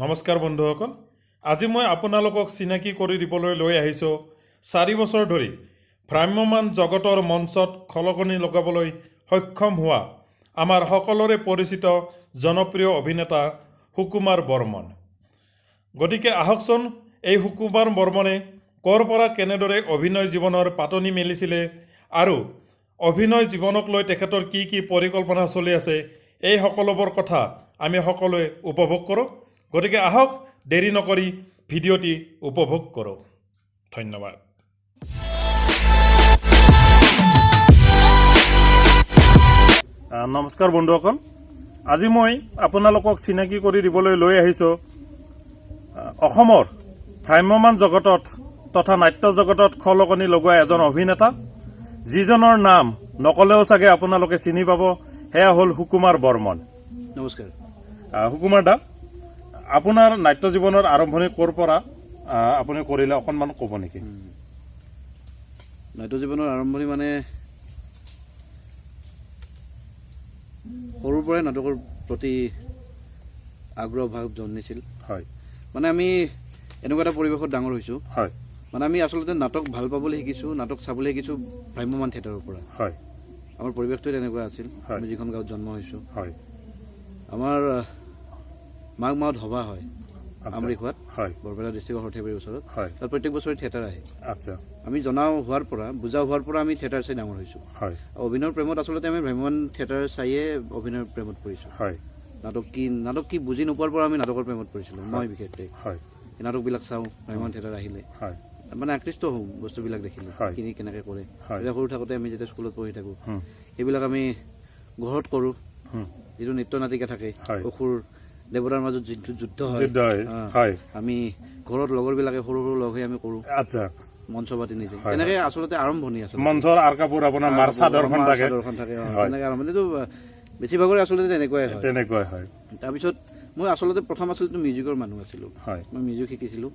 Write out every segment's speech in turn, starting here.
নমস্কাৰ বন্ধুসকল, আজি মই আপোনালোকক চিনাকি কৰি দিবলৈ লৈ আহিছোঁ 4 বছৰ ধৰি ভ্ৰাম্যমান জগতৰ মঞ্চত খলকনি লগাবলৈ সক্ষম হোৱা আমাৰ সকলোৰে পৰিচিত জনপ্ৰিয় অভিনেতা সুকুমাৰ বৰ্মন। গতিকে আহকচোন এই সুকুমাৰ বৰ্মনে ক'ৰ পৰা কেনেদৰে অভিনয় জীৱনৰ পাতনি মেলিছিলে আৰু অভিনয় জীৱনক লৈ তেখেতৰ কি কি পৰিকল্পনা চলি আছে এই সকলোবোৰ কথা আমি সকলোৱে উপভোগ কৰোঁ। গতিকে আহক দেৰি নকৰি ভিডিঅ'টি উপভোগ কৰোঁ। ধন্যবাদ। নমস্কাৰ বন্ধুসকল, আজি মই আপোনালোকক চিনাকি কৰি দিবলৈ লৈ আহিছোঁ অসমৰ ভ্ৰাম্যমান জগতত তথা নাট্য জগতত খলকনি লগোৱা এজন অভিনেতা, যিজনৰ নাম নকলেও চাগে আপোনালোকে চিনি পাব। সেয়া হ'ল সুকুমাৰ বৰ্মন। নমস্কাৰ। সুকুমাৰ দা, আপোনাৰ নাট্য জীৱনৰ আৰম্ভণি ক'ৰ পৰা আপুনি কৰিলে অকণমান ক'ব নেকি? নাট্য জীৱনৰ আৰম্ভণি মানে সৰুৰ পৰাই নাটকৰ প্ৰতি আগ্ৰহ ভাৱ জন্মিছিল। হয়, মানে আমি এনেকুৱা এটা পৰিৱেশত ডাঙৰ হৈছোঁ। হয়, মানে আমি আচলতে নাটক ভাল পাবলৈ শিকিছোঁ, নাটক চাবলৈ শিকিছোঁ ভ্ৰাম্যমান থিয়েটাৰৰ পৰা। হয়, আমাৰ পৰিৱেশটো তেনেকুৱা আছিল। আমি যিখন গাঁৱত জন্ম হৈছোঁ, হয়, আমাৰ মাঘ মাহত সভা হয় আমৰিখোৱাত, হয়, বৰপেটা ডিষ্ট্ৰিক্টৰ সৰ্থেবাৰীৰ ওচৰত। হয়, তাত প্ৰত্যেক বছৰে থিয়েটাৰ আহে। আচ্ছা, আমি জনাও হোৱাৰ পৰা, বুজা হোৱাৰ পৰা আমি থিয়েটাৰ চাই ডাঙৰ হৈছোঁ। হয়, অভিনয়ৰ প্ৰেমত আচলতে আমি ভ্ৰাম্যমান থিয়েটাৰ চাইয়ে অভিনয়ৰ প্ৰেমত পৰিছোঁ। হয়, নাটক কি বুজি নোপোৱাৰ পৰা আমি নাটকৰ প্ৰেমত পৰিছিলোঁ। মই বিশেষকৈ হয়, এই নাটকবিলাক চাওঁ, ভ্ৰাম্যমান থিয়েটাৰ আহিলে হয়, মানে আকৃষ্ট হওঁ বস্তুবিলাক দেখিলে, হয়, কিনি কেনেকৈ কৰে। হয়, এতিয়া সৰু থাকোঁতে আমি যেতিয়া স্কুলত পঢ়ি থাকোঁ, সেইবিলাক আমি ঘৰত কৰোঁ। যিটো নৃত্য নাটিকা থাকে, অসুৰ দেৱতাৰ মাজত যিটো যুদ্ধ হয়, আমি ঘৰত লগৰবিলাকে সৰু সৰু লগ হৈ আমি কৰোঁ। আচ্ছা, মঞ্চ পাতি নিজে তেনেকৈ আচলতে আৰম্ভণি আছে। মঞ্চৰ আৰ কাপোৰ আপোনাৰ চাদৰখন থাকে, তেনেকৈ আৰম্ভণিটো বেছিভাগৰে আচলতে তেনেকুৱাই হয়। তাৰপিছত মই আচলতে প্ৰথম আচলতে মিউজিকৰ মানুহ আছিলোঁ। মই মিউজিক শিকিছিলোঁ।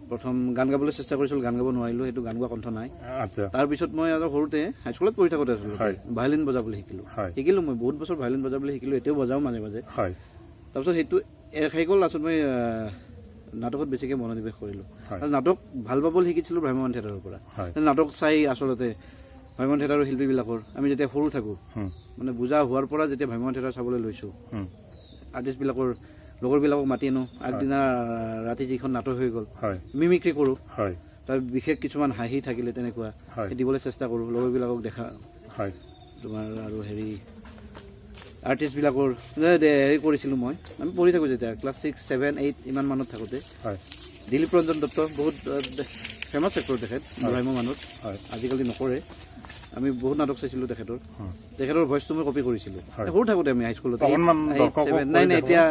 প্ৰথম গান গাবলৈ চেষ্টা কৰিছিলোঁ, গান গাব নোৱাৰিলোঁ, সেইটো গান গোৱা কণ্ঠ নাই। তাৰপিছত মই সৰুতে হাইস্কুলত পঢ়ি থাকোঁতে আচলতে ভায়লিন বজাবলৈ শিকিলোঁ। মই বহুত বছৰ ভায়লিন বজাবলৈ শিকিলোঁ, এতিয়াও বজাওঁ মাজে মাজে। তাৰপিছত সেইটো এৰ খাই গ'ল। আচলতে মই নাটকত বেছিকৈ মনোনিৱেশ কৰিলোঁ। নাটক ভাল পাবলৈ শিকিছিলোঁ ভ্ৰাম্যমান থিয়েটাৰৰ পৰা। নাটক চাই আচলতে ভ্ৰাম্যমান থিয়েটাৰৰ শিল্পীবিলাকৰ আমি যেতিয়া সৰু থাকোঁ, মানে বুজা হোৱাৰ পৰা যেতিয়া ভ্ৰাম্যমান থিয়েটাৰ চাবলৈ লৈছোঁ, আৰ্টিষ্টবিলাকৰ লগৰবিলাকক মাতি আনো। আগদিনা ৰাতি যিখন নাটক হৈ গ'ল, মিমিক্ৰি কৰোঁ। তাৰ বিশেষ কিছুমান হাঁহি থাকিলে তেনেকুৱা দিবলৈ চেষ্টা কৰোঁ, লগৰবিলাকক দেখা। তোমাৰ আৰু আৰ্টিষ্টবিলাকৰ হেৰি কৰিছিলোঁ মই। আমি পঢ়ি থাকোঁ যেতিয়া ক্লাছ 6, 7, 8 ইমান মানত থাকোঁতে। দিলীপ ৰঞ্জন দত্ত বহুত ফেমাছ এক্টৰ তেখেত ভ্ৰাম্যমানত, আজিকালি নকৰে। আমি বহুত নাটক চাইছিলোঁ তেখেতৰ ভইচটো মই কপি কৰিছিলোঁ সৰু থাকোঁতে। আমি হাইস্কুলত নাই এতিয়া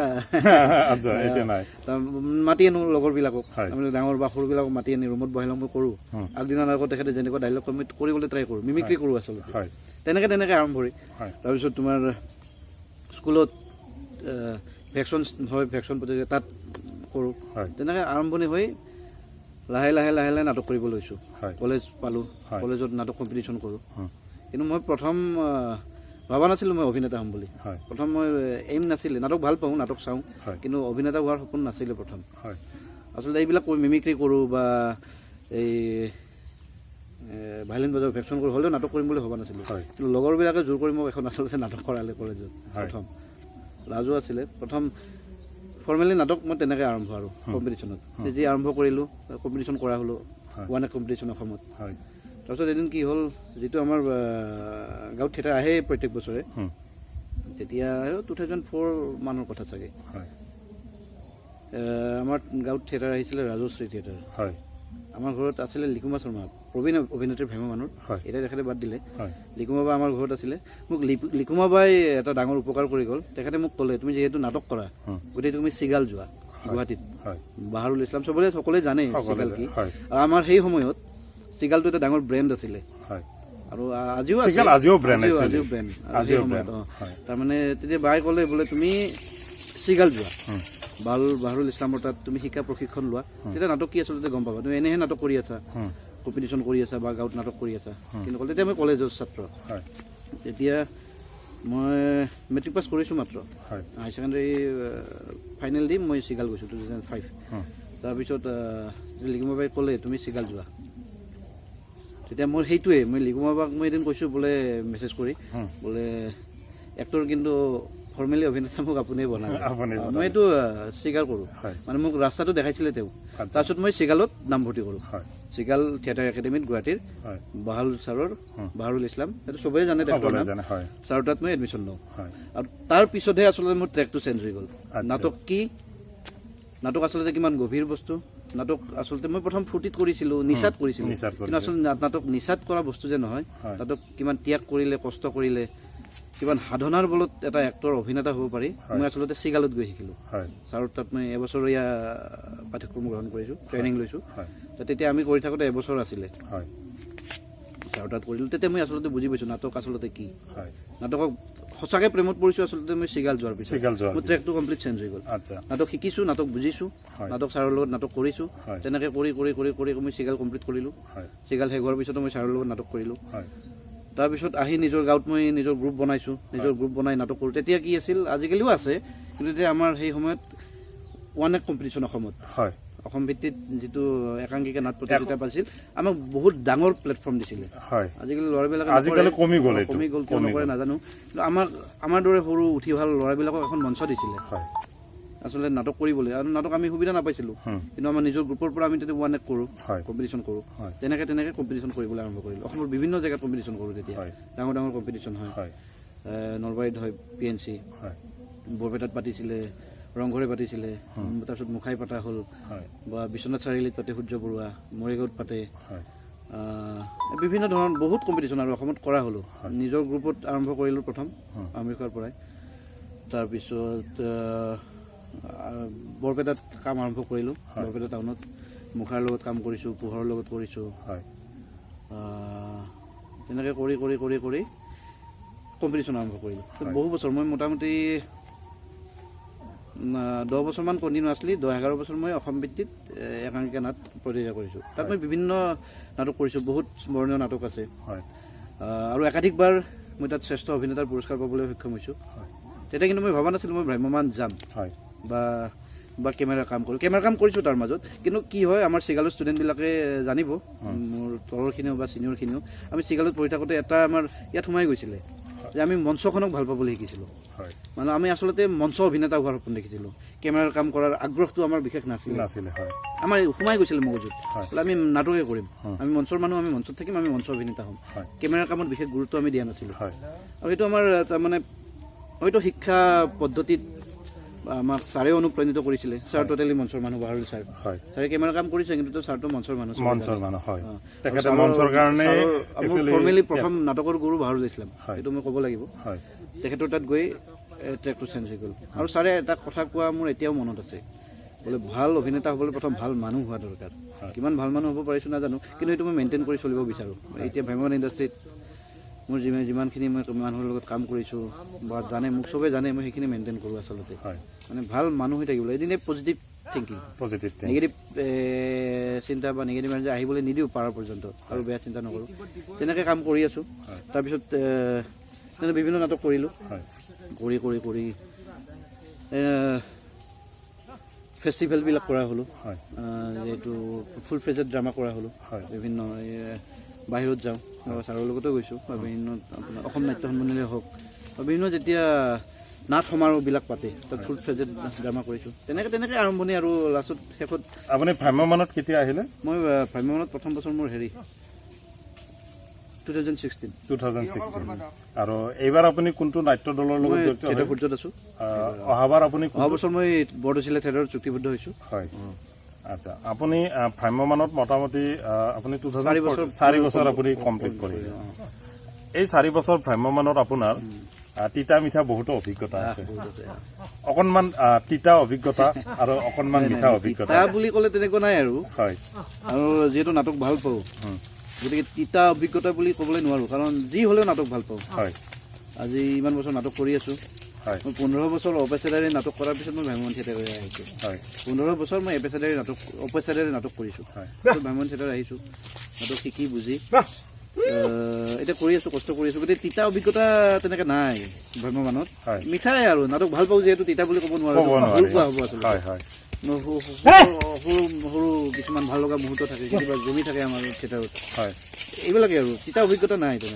মাতি আনো লগৰবিলাকক, আমি ডাঙৰ বা সৰুবিলাকক মাতি আনি ৰুমত বহাই লওঁ, মই কৰোঁ। আগদিনা নাটকত তেখেতে যেনেকুৱা ডাইলগ কমি কৰিবলৈ ট্ৰাই কৰোঁ, মিমিক্ৰি কৰোঁ আচলতে। তেনেকৈ আৰম্ভণি। তাৰপিছত তোমাৰ স্কুলত ভেকশ্যন হয়, ভেকশ্যন প্ৰতিযোগিতা তাত কৰোঁ। তেনেকৈ আৰম্ভণি হৈ লাহে লাহে নাটক কৰিব লৈছোঁ। কলেজ পালোঁ, কলেজত নাটক কম্পিটিশ্যন কৰোঁ। কিন্তু মই প্ৰথম ভবা নাছিলোঁ মই অভিনেতা হ'ম বুলি। প্ৰথম মই এইম নাছিলে, নাটক ভাল পাওঁ, নাটক চাওঁ, কিন্তু অভিনেতা হোৱাৰ সপোন নাছিলে প্ৰথম। আচলতে এইবিলাক মিমিক্ৰি কৰোঁ বা এই ভায়লিন বজাওঁ, ভেকশ্যন কৰোঁ, হ'লেও নাটক কৰিম বুলি ভবা নাছিলোঁ। কিন্তু লগৰবিলাকে জোৰ কৰি মোক এখন আচলতে নাটক কৰালে কলেজত। প্ৰথম লাজো আছিলে। প্ৰথম ফৰ্মেলি নাটক মই তেনেকৈ আৰম্ভ আৰু কম্পিটিশ্যনত যি আৰম্ভ কৰিলোঁ, কম্পিটিশ্যন কৰা হ'লোঁ, ওৱান কম্পিটিশ্যন অসমত। তাৰপিছত এদিন কি হ'ল, যিটো আমাৰ গাঁৱত থিয়েটাৰ আহে প্ৰত্যেক বছৰে, তেতিয়া 2004 মানৰ কথা চাগে, আমাৰ গাঁৱত থিয়েটাৰ আহিছিলে ৰাজশ্ৰী থিয়েটাৰ। আমাৰ ঘৰত আছিলে লিকুমা শৰ্মা, প্ৰবীণ অভিনেত্ৰী ভ্ৰাম্যমানৰ। এতিয়া তেখেতে বাদ দিলে। লিকুমা বা আমাৰ ঘৰত আছিলে। মোক লিকুমা বাই এটা ডাঙৰ উপকাৰ কৰি গ'ল। তেখেতে মোক ক'লে, তুমি যিহেতু নাটক কৰা, গতিকে তুমি চিগাল যোৱা গুৱাহাটীত। বাহাৰুল ইছলাম সকলোৱে জানে চিগাল কি। আৰু আমাৰ সেই সময়ত চিগালটো এটা ডাঙৰ ব্ৰেণ্ড আছিলে, আৰু আজিও ব্ৰেণ্ড। তাৰমানে তেতিয়া বাই ক'লে, বোলে তুমি চিগাল যোৱা, বাহাৰুল ইছলামৰ তাত তুমি শিকা, প্ৰশিক্ষণ লোৱা, তেতিয়া নাটক কি আচলতে গম পাবা। তুমি এনেহে নাটক কৰি আছা, কম্পিটিশ্যন কৰি আছা বা গাঁৱত নাটক কৰি আছা। কিন্তু তেতিয়া মই কলেজৰ ছাত্ৰ। তেতিয়া মই মেট্ৰিক পাছ কৰিছোঁ মাত্ৰ হাই ছেকেণ্ডেৰী ফাইনেল দি মই চিগাল গৈছোঁ 2005 তাৰপিছত লিগুমাবাই ক'লে তুমি চিগাল যোৱা তেতিয়া মোৰ সেইটোৱে মই লিগুমাবাক মই এদিন কৈছোঁ বোলে মেছেজ কৰি বোলে এক্টৰ কিন্তু ফৰ্মেলি অভিনেতা মোক আপুনিয়ে বনায় মই এইটো স্বীকাৰ কৰোঁ মানে মোক ৰাস্তাটো দেখাইছিলে তেওঁ তাৰপিছত মই চিগালত নামভৰ্তি কৰোঁ চিগাল থিয়েটাৰ একাডেমীত গুৱাহাটীৰ বাহাৰুল ইছলাম সেইটো চবেই জানে তেখেতৰ নাম ছাৰৰ তাত মই এডমিশ্যন লওঁ আৰু তাৰ পিছতহে আচলতে মোৰ ট্ৰেকটো চেঞ্জ হৈ গ'ল নাটক কি নাটক আচলতে কিমান গভীৰ বস্তু নাটক আচলতে মই প্ৰথম ফূৰ্তিত কৰিছিলোঁ নিচাত কৰিছিলোঁ কিন্তু আচলতে নাটক নিচাত কৰা বস্তু যে নহয় নাটক কিমান ত্যাগ কৰিলে কষ্ট কৰিলে কিমান সাধনাৰ বলত এটা এক্টৰ অভিনেতা হ'ব পাৰি মই আচলতে চিগালত গৈ শিকিলোঁ ছাৰৰ তাত মই এবছৰীয়া পাঠ্যক্ৰম গ্ৰহণ কৰিছোঁ ট্ৰেইনিং লৈছোঁ তেতিয়া আমি কৰি থাকোঁতে এবছৰ আছিলে ছাৰৰ তাত কৰিলোঁ তেতিয়া মই আচলতে বুজি পাইছোঁ নাটক আচলতে কি নাটকক সঁচাকৈ প্ৰেমত পৰিছোঁ আচলতে মই চিগাল যোৱাৰ পিছত মোৰ ট্ৰেকটো কমপ্লিট চেঞ্জ হৈ গ'ল নাটক শিকিছোঁ নাটক বুজিছোঁ নাটক ছাৰৰ লগত নাটক কৰিছোঁ তেনেকৈ কৰি কৰি কৰি কৰি মই চিগাল কমপ্লিট কৰিলোঁ চিগাল শেষ হোৱাৰ পিছতো মই ছাৰৰ লগত নাটক কৰিলোঁ তাৰপিছত আহি নিজৰ গাঁৱত মই নিজৰ গ্ৰুপ বনাইছোঁ নিজৰ গ্ৰুপ বনাই নাটক কৰোঁ তেতিয়া কি আছিল আজিকালিও আছে কিন্তু তেতিয়া আমাৰ সেই সময়ত ওৱান এক কম্পিটিশ্যন অসমত অসম ভিত্তিত যিটো একাংকিকা নাট প্ৰতিযোগিতা পাইছিল আমাক বহুত ডাঙৰ প্লেটফৰ্ম দিছিলে আজিকালি ল'ৰাবিলাকে কমি গ'ল কিয় নকৰে নাজানো কিন্তু আমাৰ দৰে সৰু উঠি অহা ল'ৰাবিলাকক এখন মঞ্চ দিছিলে আচলতে নাটক কৰিবলৈ আৰু নাটক আমি সুবিধা নাপাইছিলোঁ কিন্তু আমাৰ নিজৰ গ্ৰুপৰ পৰা আমি তেতিয়া ওৱান এক কৰোঁ কম্পিটিশ্যন কৰোঁ তেনেকৈ কম্পিটিশ্যন কৰিবলৈ আৰম্ভ কৰিলোঁ অসমৰ বিভিন্ন জেগাত কম্পিটিশ্যন কৰোঁ তেতিয়া ডাঙৰ ডাঙৰ কম্পিটিশ্যন হয় নলবাৰীত হয় PNC বৰপেটাত পাতিছিলে ৰংঘৰে পাতিছিলে তাৰপিছত মুখাই পতা হ'ল বা বিশ্বনাথ চাৰিআলিত পাতে সূৰ্য বৰুৱা মৰিগাঁৱত পাতে বিভিন্ন ধৰণৰ বহুত কম্পিটিশ্যন আৰু অসমত কৰা হ'লোঁ নিজৰ গ্ৰুপত আৰম্ভ কৰিলোঁ প্ৰথম আমেৰিকাৰ পৰাই তাৰপিছত বৰপেটাত কাম আৰম্ভ কৰিলোঁ বৰপেটা টাউনত মুখাৰ লগত কাম কৰিছোঁ পোহৰৰ লগত কৰিছোঁ তেনেকৈ কৰি কৰি কৰি কৰি কম্পিটিশ্যন আৰম্ভ কৰিলোঁ বহু বছৰ মই মোটামুটি 10 বছৰমান কণ্টিনিউ আছিলোঁ 10-11 বছৰ মই অসম ভিত্তিত একাংকিকা নাট প্ৰতিযোগিতা কৰিছোঁ তাত মই বিভিন্ন নাটক কৰিছোঁ বহুত স্মৰণীয় নাটক আছে আৰু একাধিকবাৰ মই তাত শ্ৰেষ্ঠ অভিনেতাৰ পুৰস্কাৰ পাবলৈ সক্ষম হৈছোঁ তেতিয়া কিন্তু মই ভবা নাছিলোঁ মই ভ্ৰাম্যমান যাম বা কেমেৰাৰ কাম কৰোঁ কেমেৰাৰ কাম কৰিছোঁ তাৰ মাজত কিন্তু কি হয় আমাৰ চিগালৰ ষ্টুডেণ্টবিলাকে জানিব মোৰ তলৰখিনিও বা ছিনিয়ৰখিনিও আমি চিগালত পঢ়ি থাকোঁতে এটা আমাৰ ইয়াত সোমাই গৈছিলে যে আমি মঞ্চখনক ভাল পাবলৈ শিকিছিলোঁ মানে আমি আচলতে মঞ্চ অভিনেতা হোৱাৰ সপোন দেখিছিলোঁ কেমেৰাৰ কাম কৰাৰ আগ্ৰহটো আমাৰ বিশেষ নাছিলে আমাৰ সোমাই গৈছিলে মগজুত আমি নাটকে কৰিম আমি মঞ্চৰ মানুহ আমি মঞ্চত থাকিম আমি মঞ্চ অভিনেতা হ'ম কেমেৰাৰ কামত বিশেষ গুৰুত্ব আমি দিয়া নাছিলোঁ আৰু সেইটো আমাৰ তাৰমানে হয়তো শিক্ষা পদ্ধতিত আমাক ছাৰে অনুপ্ৰাণিত কৰিছিলে ছাৰ টোটেলি মঞ্চৰ মানুহ বাহাৰুল ছাৰ ছাৰে কেমেৰা কাম কৰিছে কিন্তু ছাৰটো মঞ্চৰ মানুহ ফৰ্মেলি প্ৰথম নাটকৰ গুৰু বাহাৰুল ইছলাম সেইটো মই ক'ব লাগিব তেখেতৰ তাত গৈ ট্ৰেকটো চেঞ্জ হৈ গ'ল আৰু ছাৰে এটা কথা কোৱা মোৰ এতিয়াও মনত আছে বোলে ভাল অভিনেতা হ'বলৈ প্ৰথম ভাল মানুহ হোৱা দৰকাৰ কিমান ভাল মানুহ হ'ব পাৰিছোঁ নাজানো কিন্তু সেইটো মই মেইনটেইন কৰি চলিব বিচাৰোঁ এতিয়া ভ্ৰাম্যমান ইণ্ডাষ্ট্ৰীত মোৰ যিমানখিনি মই মানুহৰ লগত কাম কৰিছোঁ বা জানে মোক চবেই জানে মই সেইখিনি মেইনটেইন কৰোঁ আচলতে মানে ভাল মানুহ হৈ থাকিব এদিনে পজিটিভ থিংকিং নিগেটিভ চিন্তা বা নিগেটিভ এনাৰ্জি আহিবলৈ নিদিওঁ পাৰাৰ পৰ্যন্ত আৰু বেয়া চিন্তা নকৰোঁ তেনেকৈ কাম কৰি আছোঁ তাৰপিছত তেনে বিভিন্ন নাটক কৰিলোঁ কৰি কৰি কৰি ফেষ্টিভেলবিলাক কৰা হ'লোঁ যিহেতু ফুল ফ্লেজেড ড্ৰামা কৰা হ'লোঁ বিভিন্ন বাহিৰত যাওঁ ছাৰৰ লগতো গৈছোঁ বা বিভিন্ন আপোনাৰ অসম নাট্য সন্মিলনেই হওক বা বিভিন্ন যেতিয়া নাট সমাৰোহবিলাক পাতে তাত ফুল ফ্লেজেড ড্ৰামা কৰিছোঁ তেনেকৈ আৰম্ভণি আৰু লাষ্টত শেষত আপুনি ভ্ৰাম্যমানত কেতিয়া আহিলে মই ভ্ৰাম্যমানত প্ৰথম বছৰ মোৰ 2016 আৰু এইবাৰ আপুনি কোনটো নাট্য দলৰ লগত জড়িত থিয়েটাৰ সূৰ্যত আছোঁ অহাবাৰ আপুনি অহা বছৰ মই বৰদৈচিলা থিয়েটাৰত চুক্তিবদ্ধ হৈছোঁ আচ্ছা আপুনি ভ্ৰাম্যমানত মোটামুটি আপুনি 4 বছৰ আপুনি কমপ্লিট কৰিলে এই 4 বছৰ ভ্ৰাম্যমানত আপোনাৰ তিতা মিঠা বহুতো অভিজ্ঞতা আছে অকণমান তিতা অভিজ্ঞতা আৰু অকণমান মিঠা অভিজ্ঞতা বুলি ক'লে তেনেকুৱা নাই আৰু আৰু যিহেতু নাটক ভাল পাওঁ গতিকে তিতা অভিজ্ঞতা বুলি ক'বলৈ নোৱাৰোঁ কাৰণ যি হ'লেও নাটক ভাল পাওঁ আজি ইমান বছৰ নাটক কৰি আছোঁ মই 15 বছৰ অপেচাদাৰী নাটক কৰাৰ পিছত মই ভ্ৰাম্যমান থিয়েটাৰলৈ আহিছোঁ 15 বছৰ মই অপেচাদাৰী নাটক কৰিছোঁ ভ্ৰাম্যমান থিয়েটাৰ আহিছোঁ নাটক শিকি বুজি এতিয়া কৰি আছোঁ, কষ্ট কৰি আছোঁ, গতিকে তিতা অভিজ্ঞতা তেনেকৈ নাই ভ্ৰাম্যমানত। হয়। মিঠাই আৰু নাটক ভাল পাওঁ যিহেতু তিতা বুলি ক'ব নোৱাৰোঁ, ভুল কোৱা হ'ব আচলতে। হয় হয় সৰু কিছুমান ভাল লগা মুহূৰ্ত থাকে, কেতিয়াবা জমি থাকে আমাৰ থিয়েটাৰত, হয় এইবিলাকে আৰু তিতা অভিজ্ঞতা নাই তেনেকৈ।